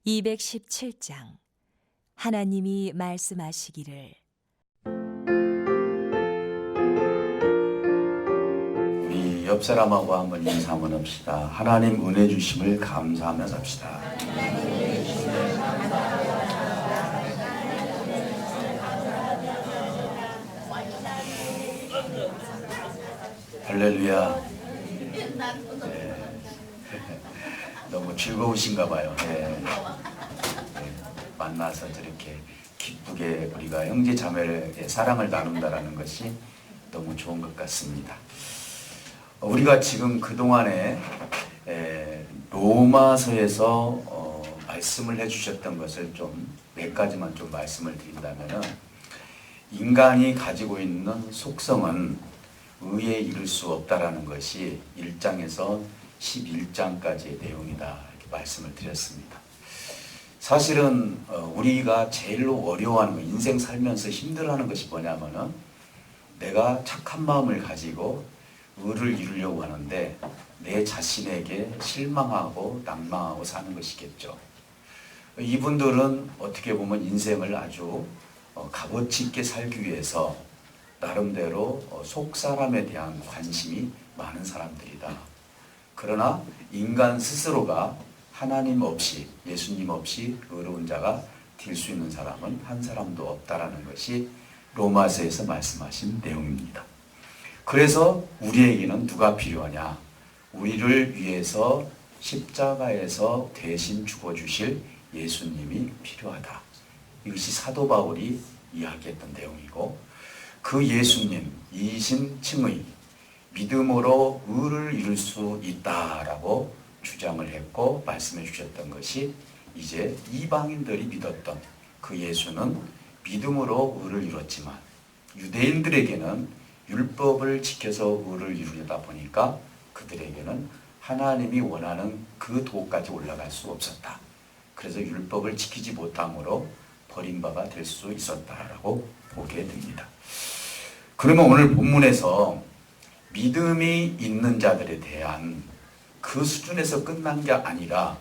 217장 하나님이 말씀하시기를 우리 옆 사람하고 한번 인사 한번 합시다. 하나님 은혜 주심을 감사하며 삽시다. 할렐루야. 네. 너무 즐거우신가 봐요. 네. 만나서 저렇게 기쁘게 우리가 형제 자매의 사랑을 나눈다라는 것이 너무 좋은 것 같습니다. 우리가 지금 그동안에 로마서에서 말씀을 해주셨던 것을 좀 몇 가지만 좀 말씀을 드린다면은, 인간이 가지고 있는 속성은 의에 이를 수 없다라는 것이 1장에서 11장까지의 내용이다, 이렇게 말씀을 드렸습니다. 사실은 우리가 제일로 어려워하는 거, 인생 살면서 힘들어하는 것이 뭐냐면은, 내가 착한 마음을 가지고 의를 이루려고 하는데 내 자신에게 실망하고 낭망하고 사는 것이겠죠. 이분들은 어떻게 보면 인생을 아주 값어치 있게 살기 위해서 나름대로 속사람에 대한 관심이 많은 사람들이다. 그러나 인간 스스로가 하나님 없이, 예수님 없이 의로운 자가 될 수 있는 사람은 한 사람도 없다라는 것이 로마서에서 말씀하신 내용입니다. 그래서 우리에게는 누가 필요하냐? 우리를 위해서 십자가에서 대신 죽어주실 예수님이 필요하다. 이것이 사도 바울이 이야기했던 내용이고, 그 예수님, 이신칭의 믿음으로 의를 이룰 수 있다라고 주장을 했고 말씀해 주셨던 것이, 이제 이방인들이 믿었던 그 예수는 믿음으로 의를 이뤘지만 유대인들에게는 율법을 지켜서 의를 이루려다 보니까 그들에게는 하나님이 원하는 그 도까지 올라갈 수 없었다. 그래서 율법을 지키지 못함으로 버림바가 될 수 있었다라고 보게 됩니다. 그러면 오늘 본문에서 믿음이 있는 자들에 대한 그 수준에서 끝난 게 아니라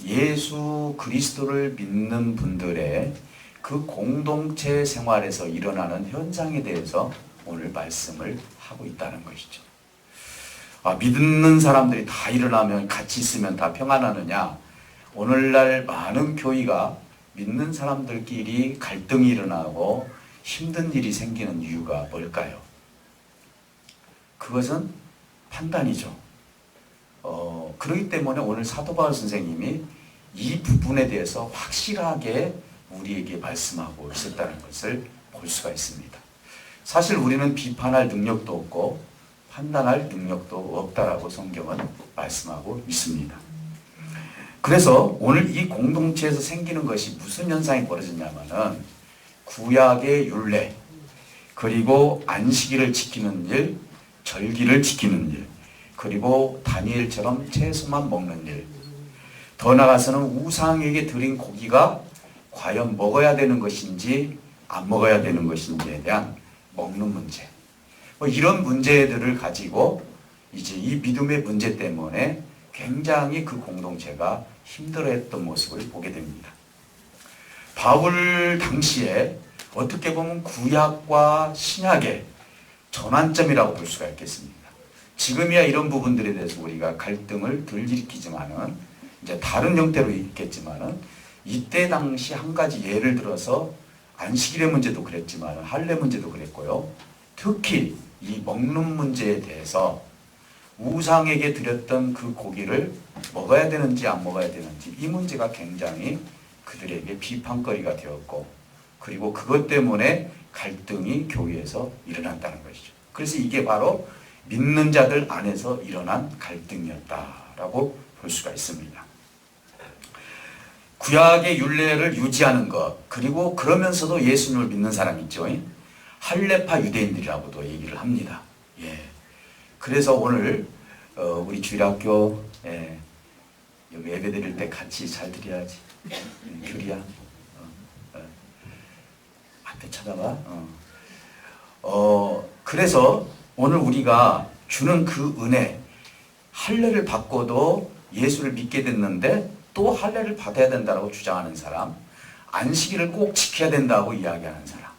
예수 그리스도를 믿는 분들의 그 공동체 생활에서 일어나는 현상에 대해서 오늘 말씀을 하고 있다는 것이죠. 믿는 사람들이 다 일어나면, 같이 있으면 다 평안하느냐? 오늘날 많은 교회가 믿는 사람들끼리 갈등이 일어나고 힘든 일이 생기는 이유가 뭘까요? 그것은 판단이죠. 그렇기 때문에 오늘 사도 바울 선생님이 이 부분에 대해서 확실하게 우리에게 말씀하고 있었다는 것을 볼 수가 있습니다. 사실 우리는 비판할 능력도 없고 판단할 능력도 없다라고 성경은 말씀하고 있습니다. 그래서 오늘 이 공동체에서 생기는 것이 무슨 현상이 벌어졌냐면은, 구약의 율례, 그리고 안식일을 지키는 일, 절기를 지키는 일, 그리고 다니엘처럼 채소만 먹는 일, 더 나아가서는 우상에게 드린 고기가 과연 먹어야 되는 것인지 안 먹어야 되는 것인지에 대한 먹는 문제, 이런 문제들을 가지고 이제 이 믿음의 문제 때문에 굉장히 그 공동체가 힘들어했던 모습을 보게 됩니다. 바울 당시에 어떻게 보면 구약과 신약의 전환점이라고 볼 수가 있겠습니다. 지금이야 이런 부분들에 대해서 우리가 갈등을 덜 일으키지만은, 이제 다른 형태로 있겠지만은, 이때 당시 한 가지 예를 들어서 안식일의 문제도 그랬지만 할례 문제도 그랬고요. 특히 이 먹는 문제에 대해서 우상에게 드렸던 그 고기를 먹어야 되는지 안 먹어야 되는지, 이 문제가 굉장히 그들에게 비판거리가 되었고, 그리고 그것 때문에 갈등이 교회에서 일어났다는 것이죠. 그래서 이게 바로 믿는 자들 안에서 일어난 갈등이었다라고 볼 수가 있습니다. 구약의 율례를 유지하는 것, 그리고 그러면서도 예수님을 믿는 사람이 있죠. 할례파 유대인들이라고도 얘기를 합니다. 그래서 오늘 우리 주일학교 여기 예배 드릴 때 같이 잘 드려야지. 규리야, 앞에 쳐다봐. 그래서 오늘 우리가 주는 그 은혜, 할례를 받고도 예수를 믿게 됐는데 또 할례를 받아야 된다고 주장하는 사람, 안식일을 꼭 지켜야 된다고 이야기하는 사람,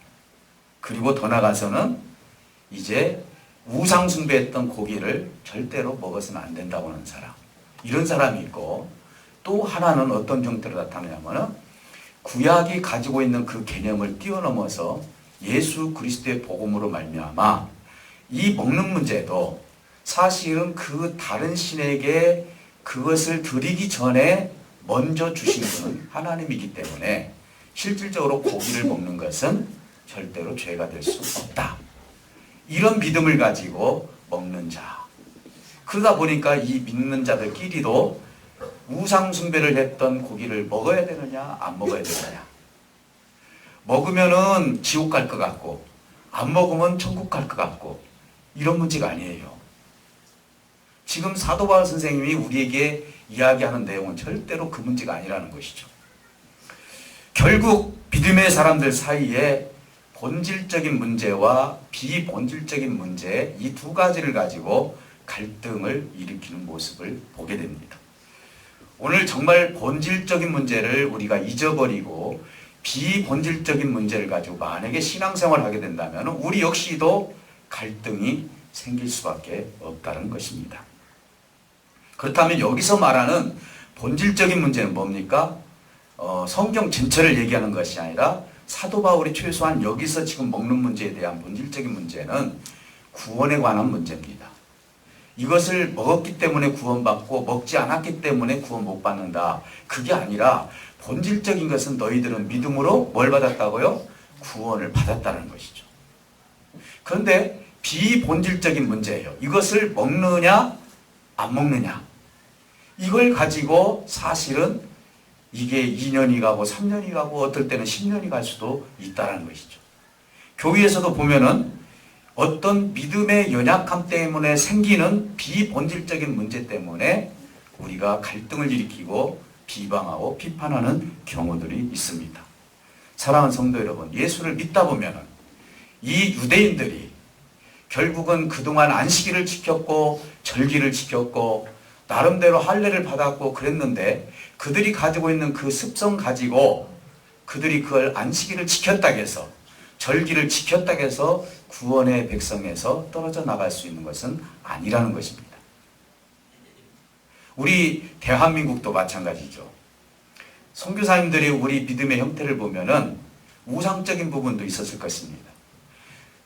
그리고 더 나가서는 이제 우상 숭배했던 고기를 절대로 먹어서는 안 된다고 하는 사람, 이런 사람이 있고, 또 하나는 어떤 형태로 나타나냐면 구약이 가지고 있는 그 개념을 뛰어넘어서 예수 그리스도의 복음으로 말미암아 이 먹는 문제도 사실은 그 다른 신에게 그것을 드리기 전에 먼저 주신 분은 하나님이기 때문에 실질적으로 고기를 먹는 것은 절대로 죄가 될 수 없다. 이런 믿음을 가지고 먹는 자. 그러다 보니까 이 믿는 자들끼리도 우상 숭배를 했던 고기를 먹어야 되느냐 안 먹어야 되느냐. 먹으면은 지옥 갈 것 같고 안 먹으면 천국 갈 것 같고 이런 문제가 아니에요. 지금 사도 바울 선생님이 우리에게 이야기하는 내용은 절대로 그 문제가 아니라는 것이죠. 결국 믿음의 사람들 사이에 본질적인 문제와 비본질적인 문제, 이 두 가지를 가지고 갈등을 일으키는 모습을 보게 됩니다. 오늘 정말 본질적인 문제를 우리가 잊어버리고 비본질적인 문제를 가지고 만약에 신앙생활을 하게 된다면 우리 역시도 갈등이 생길 수밖에 없다는 것입니다. 그렇다면 여기서 말하는 본질적인 문제는 뭡니까? 성경 전체를 얘기하는 것이 아니라 사도 바울이 최소한 여기서 지금 먹는 문제에 대한 본질적인 문제는 구원에 관한 문제입니다. 이것을 먹었기 때문에 구원받고 먹지 않았기 때문에 구원 못 받는다. 그게 아니라 본질적인 것은 너희들은 믿음으로 뭘 받았다고요? 구원을 받았다는 것이죠. 그런데 비본질적인 문제예요. 이것을 먹느냐 안 먹느냐. 이걸 가지고 사실은 이게 2년이 가고 3년이 가고 어떨 때는 10년이 갈 수도 있다는 것이죠. 교회에서도 보면은 어떤 믿음의 연약함 때문에 생기는 비본질적인 문제 때문에 우리가 갈등을 일으키고 비방하고 비판하는 경우들이 있습니다. 사랑하는 성도 여러분, 예수를 믿다 보면은 이 유대인들이 결국은 그동안 안식일을 지켰고 절기를 지켰고 나름대로 할례를 받았고 그랬는데 그들이 가지고 있는 그 습성 가지고 그들이 그걸 안식일을 지켰다고 해서 절기를 지켰다고 해서 구원의 백성에서 떨어져 나갈 수 있는 것은 아니라는 것입니다. 우리 대한민국도 마찬가지죠. 선교사님들이 우리 믿음의 형태를 보면은 우상적인 부분도 있었을 것입니다.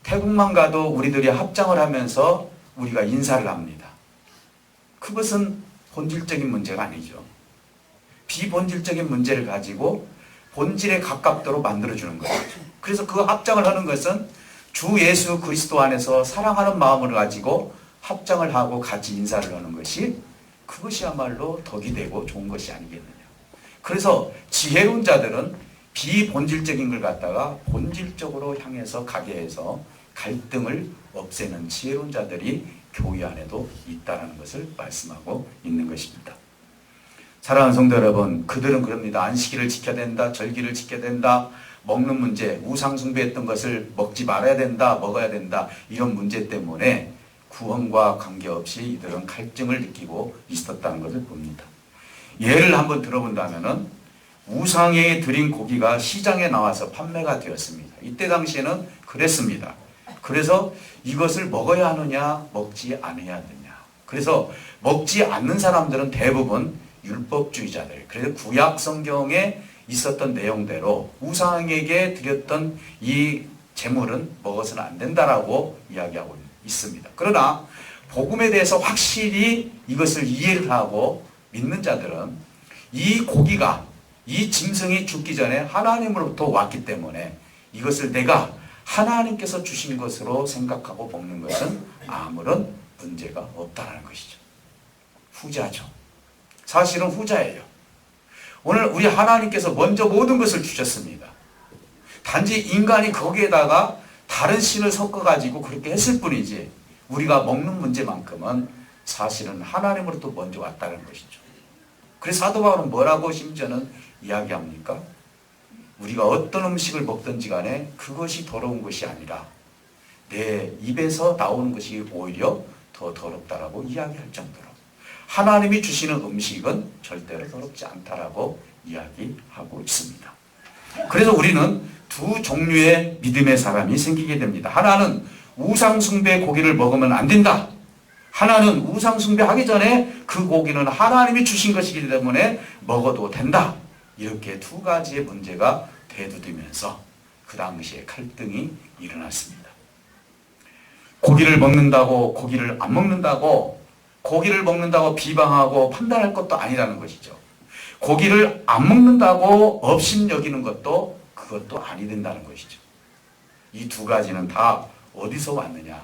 태국만 가도 우리들이 합장을 하면서 우리가 인사를 합니다. 그것은 본질적인 문제가 아니죠. 비본질적인 문제를 가지고 본질에 가깝도록 만들어주는 것이죠. 그래서 그 합장을 하는 것은 주 예수 그리스도 안에서 사랑하는 마음을 가지고 합장을 하고 같이 인사를 하는 것이 그것이야말로 덕이 되고 좋은 것이 아니겠느냐. 그래서 지혜로운 자들은 비본질적인 걸 갖다가 본질적으로 향해서 가게 해서 갈등을 없애는 지혜로운 자들이 교회 안에도 있다는 것을 말씀하고 있는 것입니다. 사랑하는 성도 여러분, 그들은 그럽니다. 안식일을 지켜야 된다, 절기를 지켜야 된다, 먹는 문제, 우상 숭배했던 것을 먹지 말아야 된다, 먹어야 된다, 이런 문제 때문에 구원과 관계없이 이들은 갈증을 느끼고 있었다는 것을 봅니다. 예를 한번 들어본다면은 우상에 드린 고기가 시장에 나와서 판매가 되었습니다. 이때 당시에는 그랬습니다. 그래서 이것을 먹어야 하느냐, 먹지 않아야 하느냐. 그래서 먹지 않는 사람들은 대부분 율법주의자들, 그래서 구약 성경에 있었던 내용대로 우상에게 드렸던 이 제물은 먹어서는 안 된다라고 이야기하고 있습니다. 그러나 복음에 대해서 확실히 이것을 이해를 하고 믿는 자들은 이 고기가, 이 짐승이 죽기 전에 하나님으로부터 왔기 때문에 이것을 내가 하나님께서 주신 것으로 생각하고 먹는 것은 아무런 문제가 없다는 것이죠. 후자죠. 사실은 후자예요. 오늘 우리 하나님께서 먼저 모든 것을 주셨습니다. 단지 인간이 거기에다가 다른 신을 섞어가지고 그렇게 했을 뿐이지 우리가 먹는 문제만큼은 사실은 하나님으로부터 먼저 왔다는 것이죠. 그래서 사도 바울은 뭐라고 심지어는 이야기합니까? 우리가 어떤 음식을 먹든지 간에 그것이 더러운 것이 아니라 내 입에서 나오는 것이 오히려 더 더럽다라고 이야기할 정도로 하나님이 주시는 음식은 절대로 더럽지 않다라고 이야기하고 있습니다. 그래서 우리는 두 종류의 믿음의 사람이 생기게 됩니다. 하나는 우상숭배 고기를 먹으면 안 된다. 하나는 우상숭배하기 전에 그 고기는 하나님이 주신 것이기 때문에 먹어도 된다. 이렇게 두 가지의 문제가 대두되면서 그 당시에 갈등이 일어났습니다. 고기를 먹는다고 고기를 안 먹는다고 고기를 먹는다고 비방하고 판단할 것도 아니라는 것이죠. 고기를 안 먹는다고 업신여기는 것도 그것도 아니 된다는 것이죠. 이 두 가지는 다 어디서 왔느냐?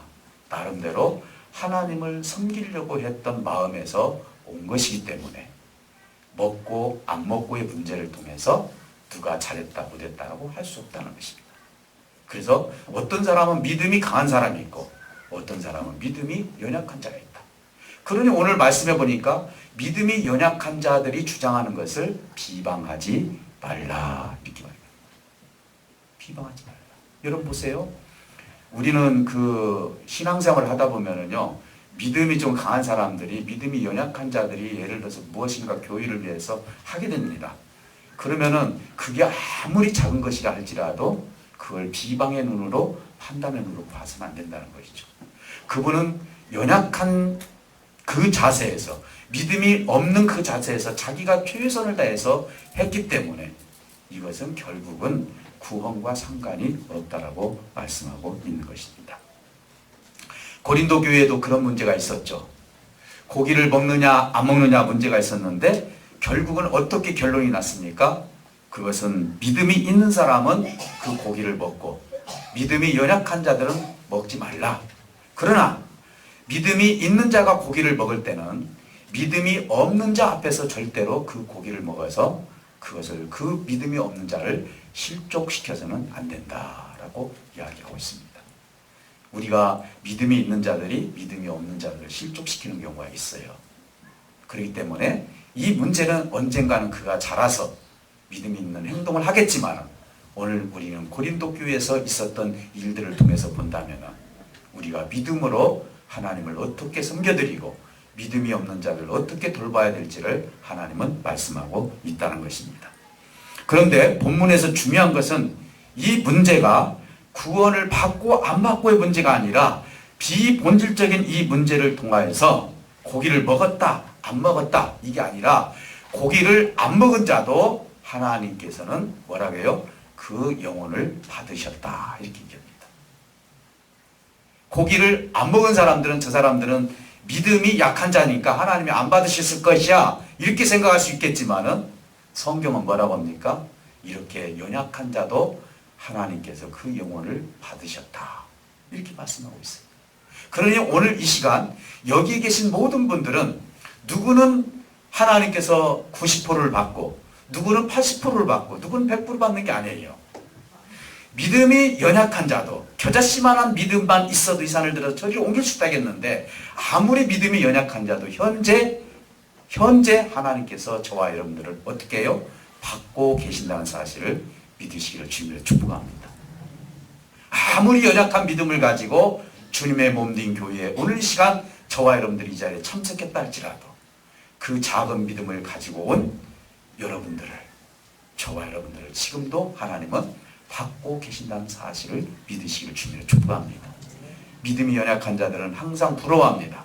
나름대로 하나님을 섬기려고 했던 마음에서 온 것이기 때문에 먹고 안 먹고의 문제를 통해서 누가 잘했다 못했다라고 할 수 없다는 것입니다. 그래서 어떤 사람은 믿음이 강한 사람이 있고 어떤 사람은 믿음이 연약한 자가 있다. 그러니 오늘 말씀해 보니까 믿음이 연약한 자들이 주장하는 것을 비방하지 말라 이렇게 말합니다. 비방하지 말라. 여러분 보세요. 우리는 그 신앙생활을 하다 보면은요, 믿음이 좀 강한 사람들이, 믿음이 연약한 자들이 예를 들어서 무엇인가 교회를 위해서 하게 됩니다. 그러면은 그게 아무리 작은 것이라 할지라도 그걸 비방의 눈으로, 판단의 눈으로 봐서는 안 된다는 것이죠. 그분은 연약한 그 자세에서, 믿음이 없는 그 자세에서 자기가 최선을 다해서 했기 때문에 이것은 결국은 구원과 상관이 없다라고 말씀하고 있는 것입니다. 고린도 교회에도 그런 문제가 있었죠. 고기를 먹느냐 안 먹느냐 문제가 있었는데 결국은 어떻게 결론이 났습니까? 그것은 믿음이 있는 사람은 그 고기를 먹고 믿음이 연약한 자들은 먹지 말라. 그러나 믿음이 있는 자가 고기를 먹을 때는 믿음이 없는 자 앞에서 절대로 그 고기를 먹어서 그것을 그 믿음이 없는 자를 실족시켜서는 안 된다라고 이야기하고 있습니다. 우리가 믿음이 있는 자들이 믿음이 없는 자들을 실족시키는 경우가 있어요. 그렇기 때문에 이 문제는 언젠가는 그가 자라서 믿음이 있는 행동을 하겠지만 오늘 우리는 고린도 교회에서 있었던 일들을 통해서 본다면 우리가 믿음으로 하나님을 어떻게 섬겨드리고 믿음이 없는 자를 어떻게 돌봐야 될지를 하나님은 말씀하고 있다는 것입니다. 그런데 본문에서 중요한 것은 이 문제가 구원을 받고 안 받고의 문제가 아니라 비본질적인 이 문제를 통하여서 고기를 먹었다 안 먹었다 이게 아니라 고기를 안 먹은 자도 하나님께서는 뭐라고 해요? 그 영혼을 받으셨다 이렇게 얘기합니다. 고기를 안 먹은 사람들은 저 사람들은 믿음이 약한 자니까 하나님이 안 받으셨을 것이야 이렇게 생각할 수 있겠지만은 성경은 뭐라고 합니까? 이렇게 연약한 자도 하나님께서 그 영혼을 받으셨다 이렇게 말씀하고 있어요. 그러니 오늘 이 시간 여기에 계신 모든 분들은 누구는 하나님께서 90%를 받고 누구는 80%를 받고 누구는 100% 받는 게 아니에요. 믿음이 연약한 자도 겨자씨만한 믿음만 있어도 이 산을 들어서 저리로 옮길 수 있다겠는데 아무리 믿음이 연약한 자도 현재 하나님께서 저와 여러분들을 어떻게 해요? 받고 계신다는 사실을 믿으시기를 주님으로 축복합니다. 아무리 연약한 믿음을 가지고 주님의 몸된 교회에 오늘 이 시간 저와 여러분들이 이 자리에 참석했다 할지라도 그 작은 믿음을 가지고 온 여러분들을 저와 여러분들을 지금도 하나님은 받고 계신다는 사실을 믿으시기를 주님으로 축복합니다. 믿음이 연약한 자들은 항상 부러워합니다.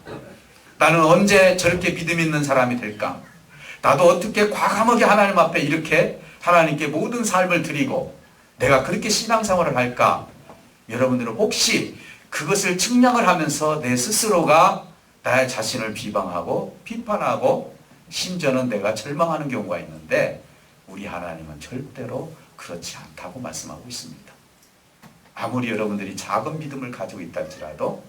나는 언제 저렇게 믿음 있는 사람이 될까? 나도 어떻게 과감하게 하나님 앞에 이렇게 하나님께 모든 삶을 드리고 내가 그렇게 신앙생활을 할까? 여러분들은 혹시 그것을 측량을 하면서 내 스스로가 나의 자신을 비방하고 비판하고 심지어는 내가 절망하는 경우가 있는데 우리 하나님은 절대로 그렇지 않다고 말씀하고 있습니다. 아무리 여러분들이 작은 믿음을 가지고 있다 할지라도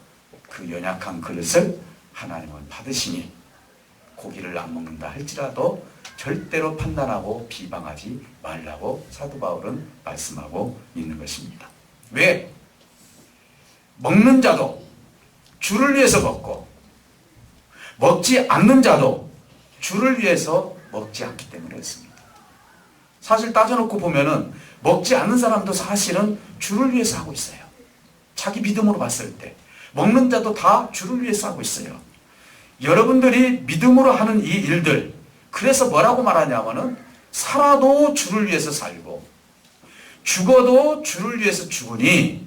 그 연약한 그릇을 하나님은 받으시니 고기를 안 먹는다 할지라도 절대로 판단하고 비방하지 말라고 사도 바울은 말씀하고 있는 것입니다. 왜? 먹는 자도 주를 위해서 먹고 먹지 않는 자도 주를 위해서 먹지 않기 때문에 그렇습니다. 사실 따져놓고 보면은 먹지 않는 사람도 사실은 주를 위해서 하고 있어요. 자기 믿음으로 봤을 때 먹는 자도 다 주를 위해서 하고 있어요. 여러분들이 믿음으로 하는 이 일들, 그래서 뭐라고 말하냐면은 살아도 주를 위해서 살고 죽어도 주를 위해서 죽으니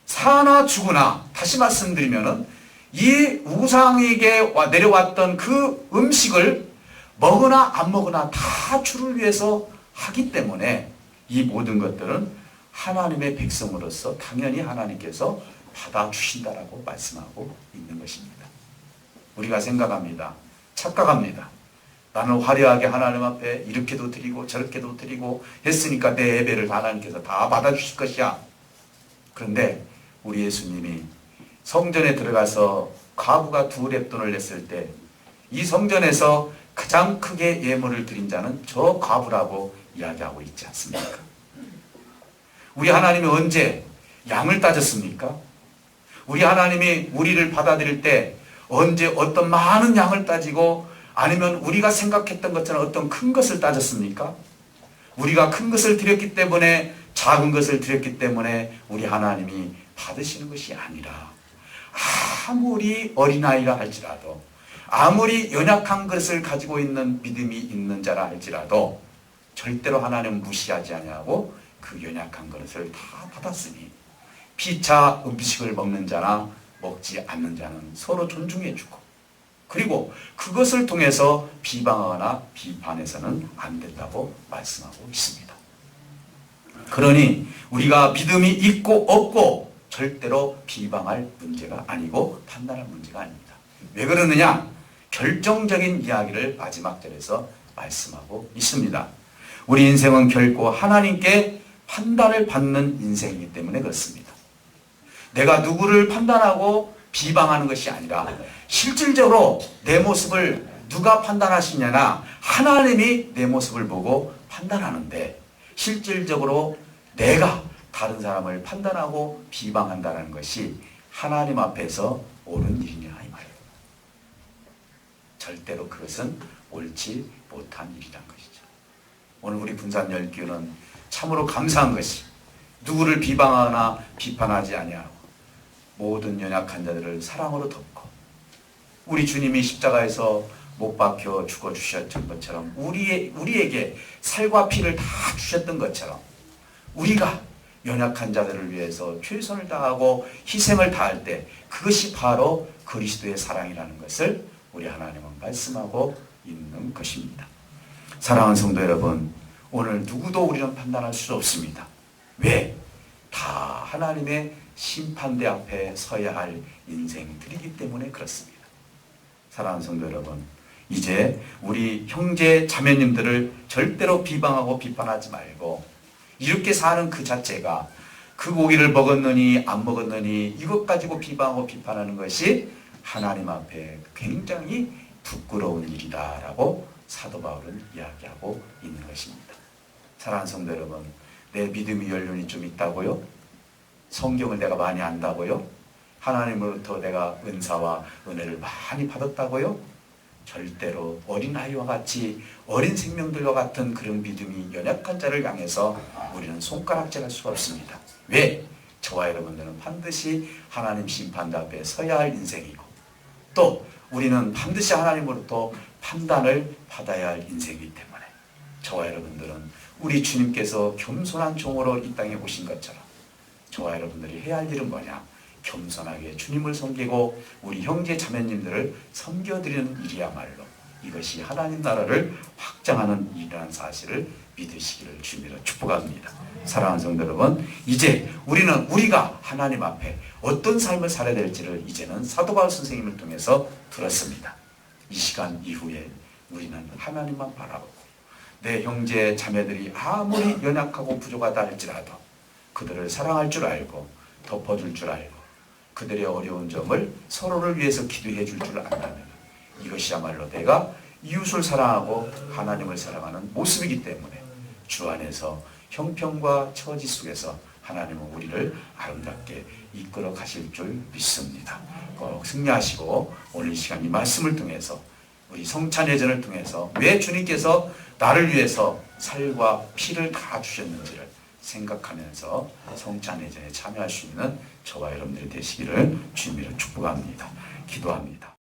사나 죽으나, 다시 말씀드리면은 이 우상에게 내려왔던 그 음식을 먹으나 안 먹으나 다 주를 위해서 하기 때문에 이 모든 것들은 하나님의 백성으로서 당연히 하나님께서 받아주신다라고 말씀하고 있는 것입니다. 우리가 생각합니다. 착각합니다. 나는 화려하게 하나님 앞에 이렇게도 드리고 저렇게도 드리고 했으니까 내 예배를 하나님께서 다 받아주실 것이야. 그런데 우리 예수님이 성전에 들어가서 과부가 2렙돈을 냈을 때 이 성전에서 가장 크게 예물을 드린 자는 저 과부라고 이야기하고 있지 않습니까? 우리 하나님이 언제 양을 따졌습니까? 우리 하나님이 우리를 받아들일 때 언제 어떤 많은 양을 따지고 아니면 우리가 생각했던 것처럼 어떤 큰 것을 따졌습니까? 우리가 큰 것을 드렸기 때문에, 작은 것을 드렸기 때문에 우리 하나님이 받으시는 것이 아니라, 아무리 어린아이라 할지라도, 아무리 연약한 것을 가지고 있는 믿음이 있는 자라 할지라도 절대로 하나님은 무시하지 아니하고 그 연약한 것을 다 받았으니 피차 음식을 먹는 자나 먹지 않는 자는 서로 존중해 주고, 그리고 그것을 통해서 비방하거나 비판해서는 안 된다고 말씀하고 있습니다. 그러니 우리가 믿음이 있고 없고 절대로 비방할 문제가 아니고 판단할 문제가 아닙니다. 왜 그러느냐? 결정적인 이야기를 마지막 절에서 말씀하고 있습니다. 우리 인생은 결코 하나님께 판단을 받는 인생이기 때문에 그렇습니다. 내가 누구를 판단하고 비방하는 것이 아니라 실질적으로 내 모습을 누가 판단하시냐나 하나님이 내 모습을 보고 판단하는데, 실질적으로 내가 다른 사람을 판단하고 비방한다는 것이 하나님 앞에서 옳은 일이냐 이 말이에요. 절대로 그것은 옳지 못한 일이란 것이죠. 오늘 우리 분산열교는 참으로 감사한 것이, 누구를 비방하거나 비판하지 아니하고 모든 연약한 자들을 사랑으로 덮고, 우리 주님이 십자가에서 못 박혀 죽어주셨던 것처럼 우리에게 살과 피를 다 주셨던 것처럼 우리가 연약한 자들을 위해서 최선을 다하고 희생을 다할 때 그것이 바로 그리스도의 사랑이라는 것을 우리 하나님은 말씀하고 있는 것입니다. 사랑하는 성도 여러분, 오늘 누구도 우리는 판단할 수 없습니다. 왜? 다 하나님의 심판대 앞에 서야 할 인생들이기 때문에 그렇습니다. 사랑하는 성도 여러분, 이제 우리 형제 자매님들을 절대로 비방하고 비판하지 말고, 이렇게 사는 그 자체가 그 고기를 먹었느니 안 먹었느니 이것 가지고 비방하고 비판하는 것이 하나님 앞에 굉장히 부끄러운 일이다라고 사도 바울은 이야기하고 있는 것입니다. 사랑하는 성도 여러분, 내 믿음이 연륜이 좀 있다고요? 성경을 내가 많이 안다고요? 하나님으로부터 내가 은사와 은혜를 많이 받았다고요? 절대로 어린아이와 같이, 어린 생명들과 같은 그런 믿음이 연약한 자를 향해서 우리는 손가락질할 수가 없습니다. 왜? 저와 여러분들은 반드시 하나님 심판대 앞에 서야 할 인생이고, 또 우리는 반드시 하나님으로부터 판단을 받아야 할 인생이기 때문에 저와 여러분들은 우리 주님께서 겸손한 종으로 이 땅에 오신 것처럼 저와 여러분들이 해야 할 일은 뭐냐? 겸손하게 주님을 섬기고 우리 형제 자매님들을 섬겨드리는 일이야말로 이것이 하나님 나라를 확장하는 일이라는 사실을 믿으시기를 주님으로 축복합니다. 사랑하는 성도 여러분, 이제 우리가 하나님 앞에 어떤 삶을 살아야 될지를 이제는 사도 바울 선생님을 통해서 들었습니다. 이 시간 이후에 우리는 하나님만 바라보고 내 형제 자매들이 아무리 연약하고 부족하다 할지라도 그들을 사랑할 줄 알고 덮어줄 줄 알고 그들의 어려운 점을 서로를 위해서 기도해 줄 줄 안다면 이것이야말로 내가 이웃을 사랑하고 하나님을 사랑하는 모습이기 때문에 주 안에서 형편과 처지 속에서 하나님은 우리를 아름답게 이끌어 가실 줄 믿습니다. 꼭 승리하시고 오늘 이 시간 이 말씀을 통해서 우리 성찬예전을 통해서 왜 주님께서 나를 위해서 살과 피를 다 주셨는지를 생각하면서 성찬예전에 참여할 수 있는 저와 여러분들이 되시기를 주님으로 축복합니다. 기도합니다.